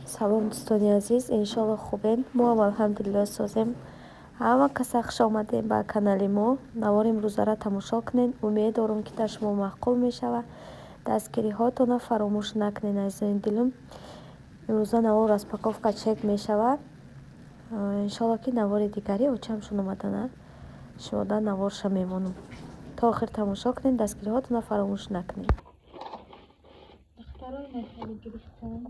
Салом дӯстони азиз, иншолло хубем. Мо ҳам алҳамдулиллоҳ созем. Ҳама каса хуш омадем ба канали мо. Навори имрӯзара тамошо кунед. Умед дорам ки дар шумо маъқул мешавад. Дастгириҳоятонро фаромӯш накунед азизони дилам. имрӯза навор распаковка чек мешавад. иншолло ки навори дигари очамшон омаданад. шумода наворша мемонам. То охир тамошо кунед, дастгириҳоятонро фаромӯш накунед. Дахтарои мехали гирифтам.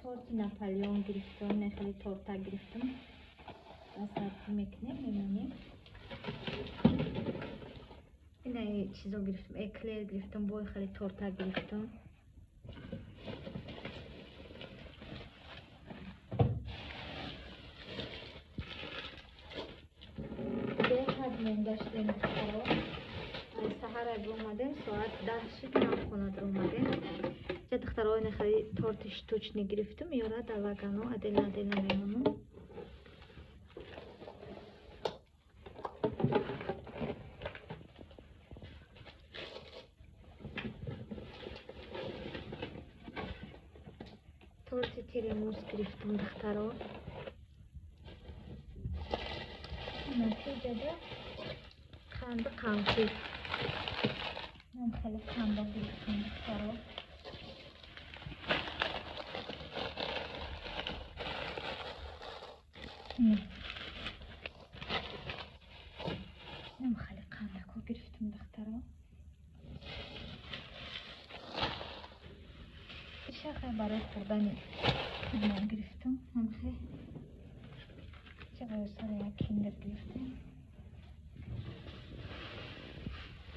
торти Наполеон гирифтам, мехали торта гирифтам. Асарки мекунем, мемонем. Ина чизо гирифтам, эклер гирифтам, бой хали торта гирифтам. Беҳад монгаштем духтаро. Аз саҳар омадем, соат 10 шид намхонадар омадем. ҷа духтарои нахали торти штучни гирифтам, ёра далагано адена мемонам. торти теремус гирифтам духтаро. натиҷада қанди қамчи. ман хеле қанда гирифтам духтаро. нам хеле қандако гирифтам духтаро. шахе барои хӯрдани ман гирифтам. ҳамхе чарои сара як киндер гирифтем.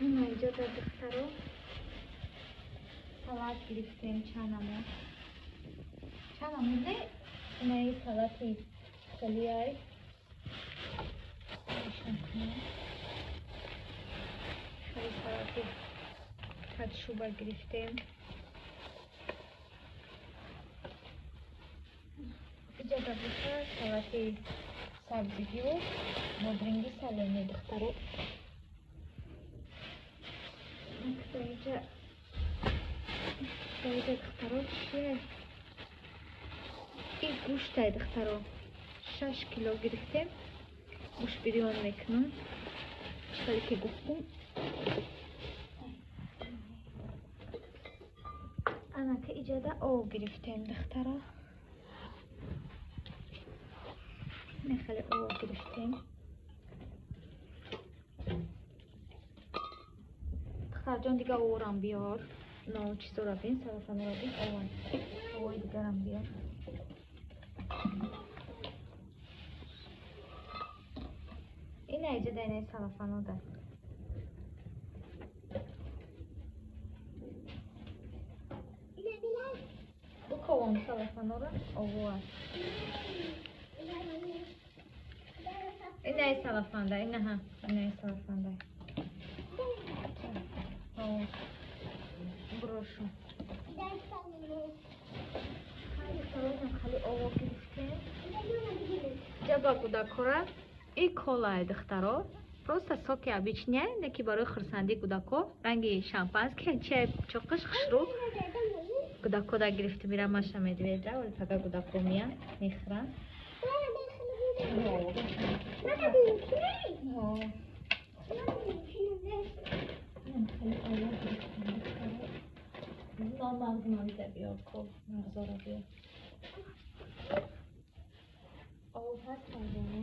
ина иҷода духтаро салат гирифтем. чанамо не инаи салати халияй салати качуба гирифтем. иҷода буша салати сабзигиу бодринги салени духтаро. духтаро чие и гӯштай духтаро 6 кило гирифтем. гӯш бирён мекунам чикаре ки гуфтам. анака иҷода ов гирифтем духтаро. мехали ов гирифтем. духтарҷон дига оврам биёр. но чизора бин сарафанора бин овои дигарам биёр. ина иҷода инаи сарафанода. буковон сарафанора овоад. инаи сарафанда, инаҳа инаи сарафанда. брошу. хали ово гирифтем. ҷаба кӯдакора и колаи духтаро. просто соки обичняй, не ки барои хурсандии кӯдако. ранги шампанский, чай чоқиш хушрӯ. кӯдакода гирифтем. ира маша медведа, вале фақат кӯдако меянд, мехӯранд. мағзманза биёр, коб мағзора биёр. ов ҳаст мағзора.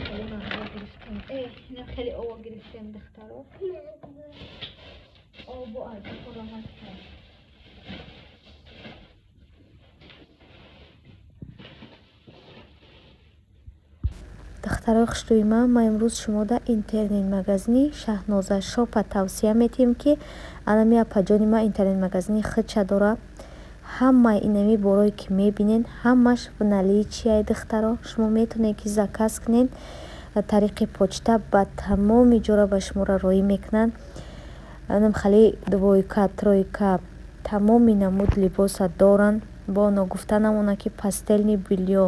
хеле мағзор гирифтем. ина хеле ово гирифтем духтаро. обу аз хӯра ҳаст. духтарои хушрӯи ман имрӯз шумода интернет-магазини Шаҳноза Шопа тавсия метиҳем ки алами апаҷони ман интернет-магазини худша дорад. ҳамаи инами борое ки мебинед ҳамаш в наличияи духтаро. шумо метавонед ки заказ кунед тариқи почта. ба тамоми ҷора ба шумо рароӣ мекунанд. намхали двойка тройка тамоми намуд либоса доранд. бо ногуфта намонад ки пастелни бильё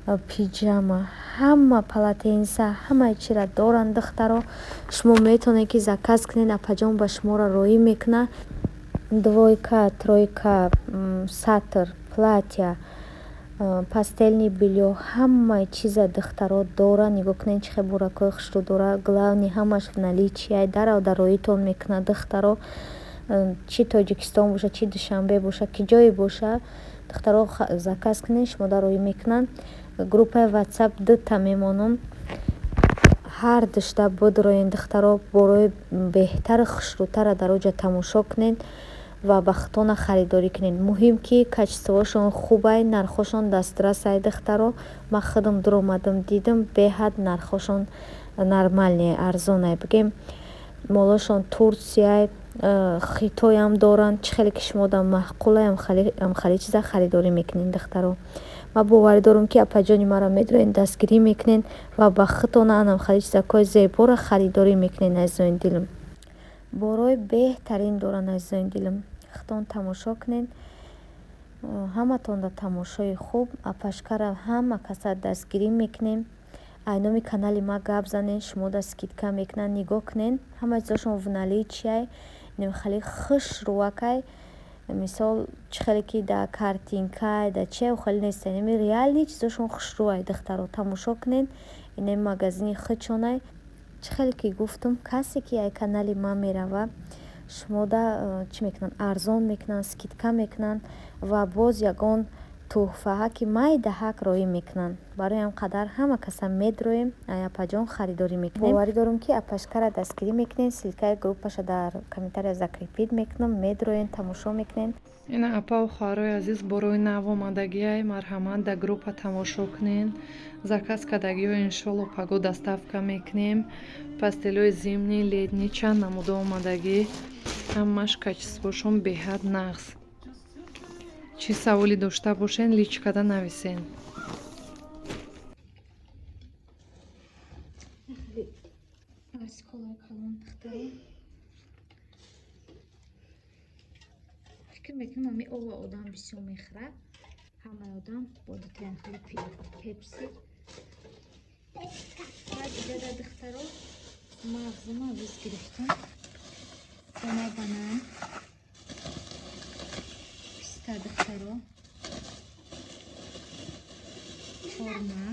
пиҷама, ҳама полотенса, ҳамаи чиро доранд духтаро. Шумо метавонед ки заказ кунед, апаҷон ба шуморо роӣ мекунад. Двойка, тройка, сатр, платья, пастельни белье, ҳамаи чиза духтаро дора. Нигоҳ кунед чӣ хел буракҳои хушрӯ дора. Главни ҳамаш в наличии, даровдароитон мекунад духтаро. Чи Тоҷикистон боша, чи Душанбе боша, ки ҷое боша, духтаро заказ кунед, шумо дароӣ мекунанд. Группаи WhatsApp дута мемонам. ҳар душта будроен духтаро, борои беҳтари хушрӯтара дар оҷа тамошо кунед ва ба худтона харидорӣ кунед. Муҳим ки качествоашон хубай, нархошон дастрасай духтаро. Ман худам дуромадам дидам, беҳад нархошон нормалне, арзонай. Бигем молошон Турсияй, Хитоям доранд. Чӣ хеле ки шумо дар маъқулай амхали чиза харидорӣ мекунед духтаро. Ман боварӣ дорам ки апаҷони маро медоед, дастгирӣ мекунед ва ба худтона амхали чизакҳои зеборо харидорӣ мекунед. азизони дилам, борои беҳтарин доранд. азизони дилам, худтон тамошо кунед. ҳаматон дар тамошои хуб. Апашкара ҳама каса дастгирӣ мекунем. айноми канали ма гап занед, шумо дар скидка мекунанд. Нигоҳ кунед, ҳама чизошон в наличии, хеле хушрӯакай. мисол чӣ хеле ки дар картинкай, дар чи хеле нест. реални чизошон хушрӯай духтаро. Тамошо кунед. ин магазини худшонай. чӣ хеле ки гуфтам, касе ки ай канали ман мерава, шумо да чӣ мекунанд, арзон мекунанд, скидка мекунанд ва боз ягон тӯҳфаҳа ки майдаҳак роӣ мекунанд. барои ҳам қадар ҳама каса медроем, ай апаҷон харидорӣ мекунем. боварӣ дорам ки апашкара дастгирӣ мекунед. силкаи группаша дар комментария закрепид мекунам. медроен, тамошо мекунед. ина апау хоҳарои азиз, борои нав омадагиай марҳамат дар группа тамошо кунед. заказ кардагиҳо иншолло паго доставка мекунем. пастелҳои зимни, летни, чанд намуда омадагӣ, ҳамаш качествошон беҳад нағз. чӣ саволи дошта бошен, личкада нависен. фикр мекунам ами оба одам бисёр мехӯрад. ҳамаи одам бодатарин хеле пепси. баъд иҷода духтаро мағзи мавиз гирифтам. дона банан, писта духтаро, форма,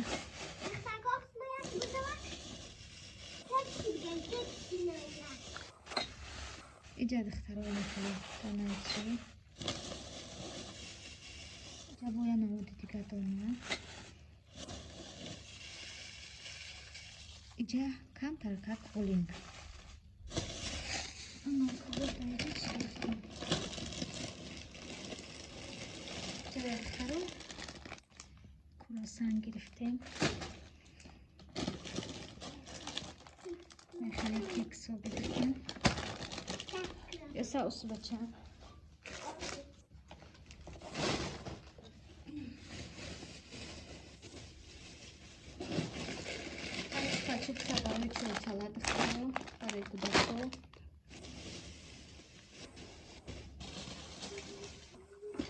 иҷа духтаро нахеле донаичи. иҷа боя намуди дига дона. иҷа камтар как олин. иҷа курасан гирифтем. мехеле кексо гирифтем. яса усбачам. пачетка барои чойчала духтаро, барои кӯдакҳо.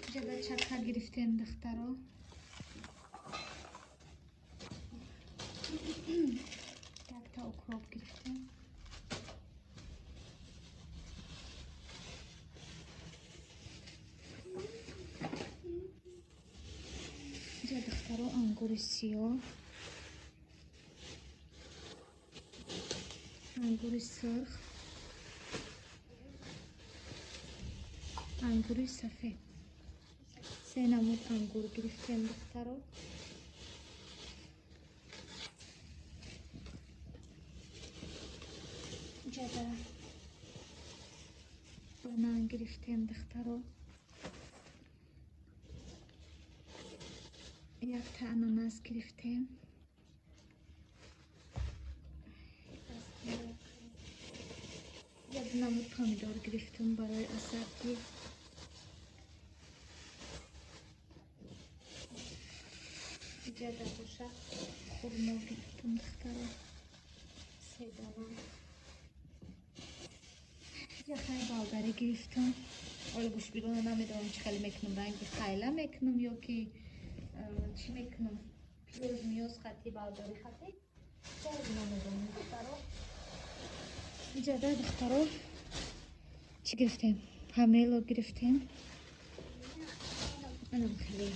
иҷода чака гирифтем духтаро. якта укроп гирифтем. иҷа духтаро ангури сиёҳ, ангури сурх, ангури сафед. се намуд ангур гирифтем духтаро. иҷода банан гирифтем духтаро. якта ананас гирифтем. як намуд помидор гирифтем барои асарки. иҷода боша хурмо гирифтем духтаро. се дона. яктай болгарӣ гирифтем. оли гӯшбирона намедонам чӣ хеле мекунам, ранги хайла мекунам ё ки чӣ мекунам, миёз хати балдори хати иҷода духтаро чӣ гирифтем? Помело гирифтем. Анам хеле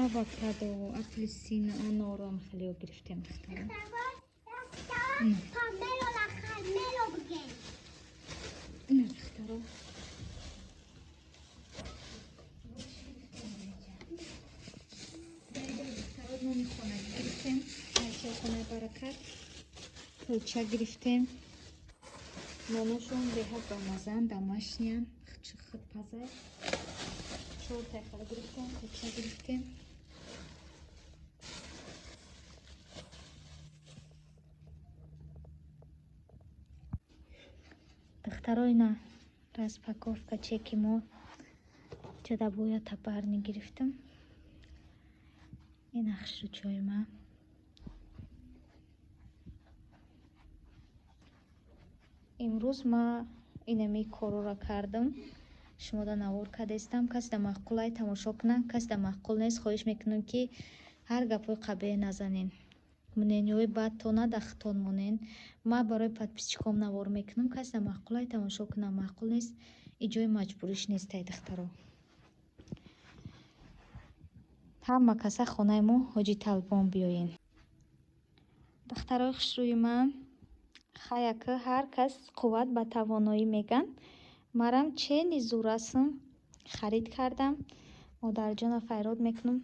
авокадо, апельсин, анорам хеле гирифтем духтаро. Помело ла хамело бигем. Ина духтаро. Номи хона гирифтем. Айча хона баракат. Кулча гирифтем. Ноношон беҳад бамазан, домашнян, хипазай. 4 тайфара гирифтем, кулча гирифтем. Духтаро ина распаковка чеки мо ҷадабоя табарни гирифтем. Ин ахшу чойма. имрӯз ма инами корора кардам. Шумода навор кардастам. Кас да маъқулай тамошо кунан, кас да маъқул нест. Хоҳиш мекунам ки ҳар гапои қабеҳ назанен. Мнениёи бадто надахтон монен. Ма барои подписчиком навор мекунам. Кас да маъқулай тамошо кунан, маъқул нест. Иҷои маҷбуриш нестай духтаро. Ҳама каса хонаи мо ҳоҷи Талбон биёен. Духтарои хушрӯи ман, хая ки ҳар кас қувват ба тавоноӣ меган. Марам чени зӯрасм харид кардам. Модарҷона файрод мекунам.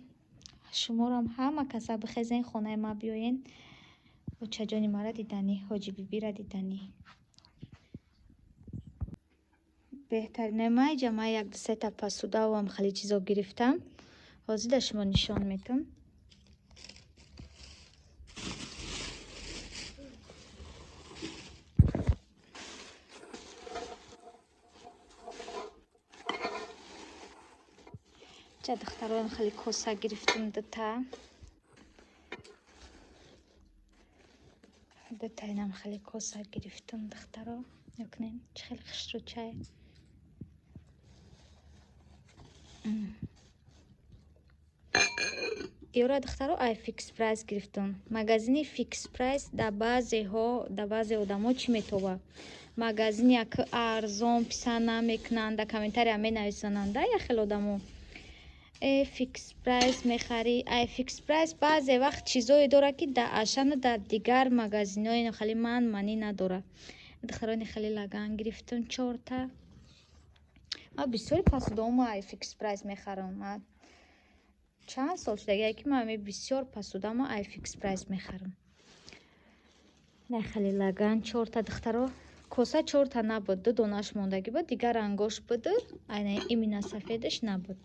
Шуморам ҳама каса бихезен хонаи ма биёен. Бочаҷони мара диданӣ, ҳоҷи бибира диданӣ. Беҳтаринаи майҷа ма як дусета посудаву ам хеле чизо гирифтам. Ҳозир да шумо нишон метам. Ча духтароям хеле коса гирифтам дута инам хеле коса гирифтам духтаро. Ёкнем чӣ хеле хушрӯ чай. Иёра духтаро ай фикс прайс гирифтам. Магазини фикс прайс да баъзе одамо чӣ метоба? Магазини ки арзон писанд намекунанд, да комментария менависанд. Да яхел одамо фикс прайс мехарӣ. Ай фикс прайс баъзе вақт чизое дора ки да ашану да дигар магазинои хеле манӣ надора. Духтарони хеле лаган гирифтам 4 та. Ма бисёри посудаҳомо ай фикс прайс мехарам. Ма чанд сол шуда ки ма бисёр посудаҳомо ай фикс прайс мехарам. Не хеле лаган 4 та духтаро. Коса 4 та набуд, 2 донаш мондагӣ буд, дигар ангош буд. Айна имина сафедаш набуд.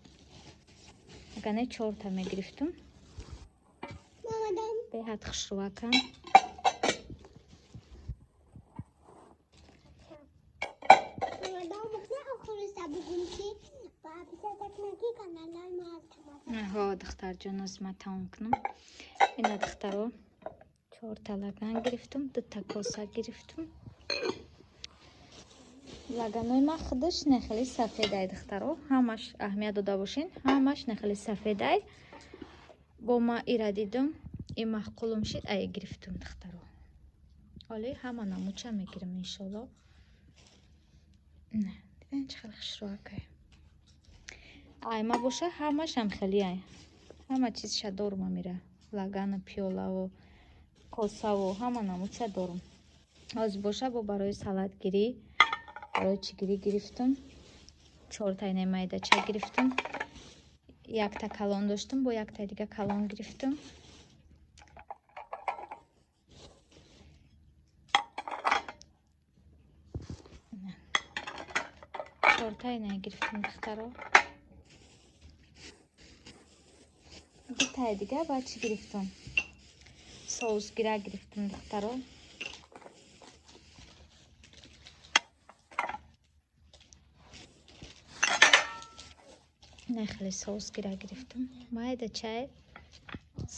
Агане 4 та мегирифтам. Беҳад хушрӯакан. Ҳо духтарҷон аз ма тамом кунам. Ина духтаро 4 та лаган гирифтам, 2 та коса гирифтам. Лаганои ма худаш не хеле сафедай духтаро. Ҳамаш аҳамият дода бошен. Ҳамаш не хеле сафедай. Бо ма ира дидам, ин маъқулам шид, ай гирифтам духтаро. Оле ҳама намуча мегирам иншолло. Не, диден чӣ хеле хушрӯакай. Ай ма боша ҳамашам хеле ай. Ҳама чизша дорум амира. Лагану пиёлаву косаву ҳама намуча дорум. Ҳозир боша бо барои салатгирӣ, барои чигирӣ гирифтам. 4 та инаи майдача гирифтам. 1 та калон доштам, бо 1 таи дига калон гирифтам. Чорта инай гирифтам духтаро. 2 таи дига ба чӣ гирифтам? Соусгира гирифтам духтаро. Не хеле соусгира гирифтам. Майда чай.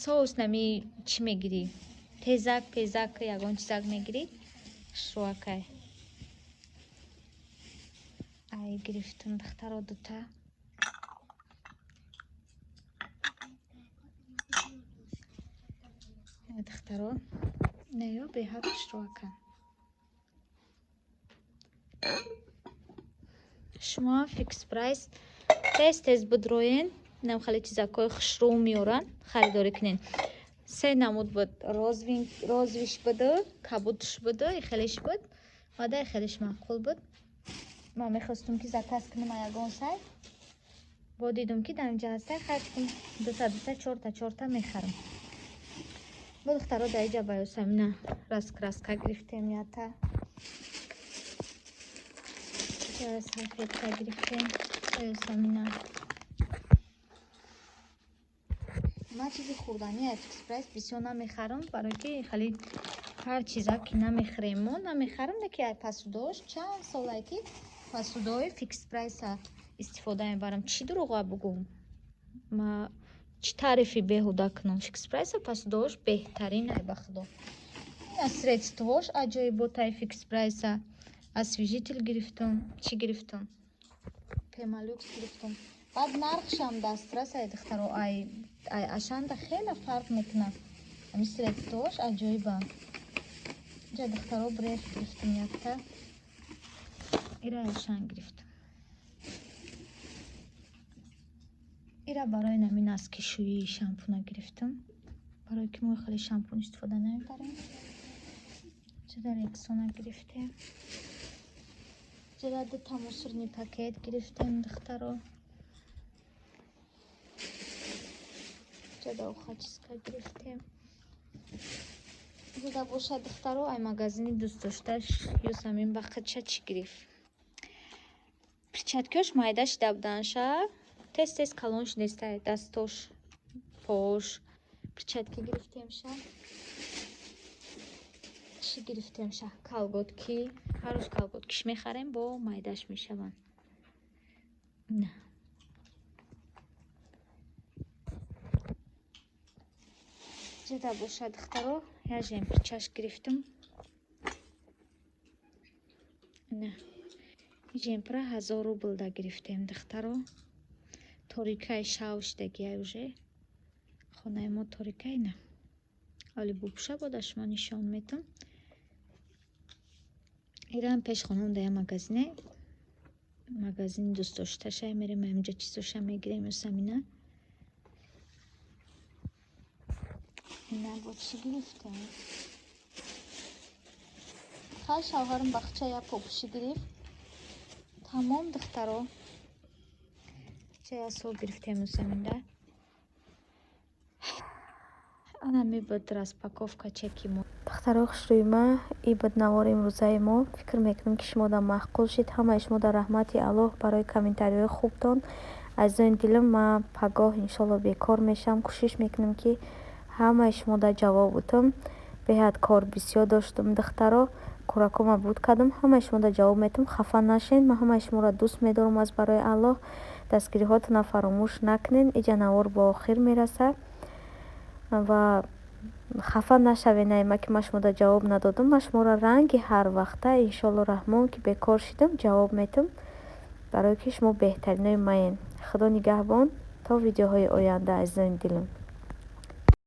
Соус нами чӣ мегирӣ? Тезак, пезак ягон чизак мегирӣ? Хушрӯакай. Ай гирифтам духтаро 2 та. духтаро наё беҳад хушрӯакан. шумо фикс прайс тез будроен намхали чизакҳои хушрӯ меёран харидорӣ кунен. се намуд буд, розвиш буду, кабудш буду, ихелиш буд ва да ихелиш маъқул буд. ман мехостум ки заказ кунам ягон сайт, бо дидум ки дар инҷа ҳастай харчкум 200 4 мехарам. бо духтаро дар инҷа ба Ёсамина раска гирифтем, ята салфетка гирифтем ба Ёсамина. ман чизи хурданӣ фикс прайс бисёр намехарам, барое ки хали ҳар чиза ки намехӯрем мо намехарам, ки ай пасудош чанд солае ки пасудои фикс прайса истифода мебарам. чӣ дурӯға бугум, ма чӣ таърифи беҳуда кунам? фикс прайса пасудош беҳтарин ай ба худо. аз средствош аҷоиботаи фикс прайса, освежитель гирифтум, чӣ гирифтум, пемалюкс гирифтум. баъд нархшам дастрас ай духтаро, ай ашанда хеле фарқ мекунад. ами средствош аҷоиба. ҷа духтаро бреф гирифтум якта, ира ашан гирифтум. ира барои намин аскишӯии шампуна гирифтум, барое ки мо хеле шампун истифода намебарем. ҷада рексона гирифтем, ҷада дута мусорни пакет гирифтем духтаро, ҷада ухачиска гирифтем. ҷада бошад духтаро ай магазини дӯстдошташ Ёсамин бақитша чӣ гирифт. перчаткиёш майда шида буданша, тез калон шидестай дастош, пош. перчатки гирифтемша. чӣ гирифтемша? калготки. ҳар рӯз калготкиш мехарем, бо майдаш мешаванд. на ҷада бошад духтаро як жемпирчаш гирифтум. на жемпира 1000 рубл да гирифтем духтаро. торикаи шав шидагиай уже хонаи мо торикай на, вале бубуша бода шумо нишон метам. ирам пеш хонам да я магазини дӯстдошташай мерем, инҷа чизоша мегирем. Ёсамина ина бо чӣ гирифтем? хай шавҳарам бахча як попуши гирифт. тамом духтаро. ҷа як сол гирифтем Ёсаминда. ана мебуд распаковка чеки мо. духтаро хушрӯйма, ин буд навори имрӯзаи мо. фикр мекунам ки шумода маъқул шид. ҳамаи шумода раҳмати Аллоҳ барои комментариҳои хубтон. азизони дилам, ман пагоҳ иншолло бекор мешавам. кӯшиш мекунам ки ҳамаи шумода ҷавоб бутам. беҳад кор бисёр доштум духтаро, кӯракома буд кардам, ҳамаи шумода ҷавоб метам. хафа нашед, ман ҳамаи шуморо дӯст медорам. аз барои Аллоҳ дастгириҳотонро фаромӯш накунед. инҷа навор ба охир мерасад ва хафа нашавед, ма ки ман шумода ҷавоб надодам. ман шуморо ранги ҳар вақта иншолло раҳмон ки бекор шидам ҷавоб метам, барое ки шумо беҳтаринои маен. худо нигаҳбон то видеоҳои оянда азизони дилам.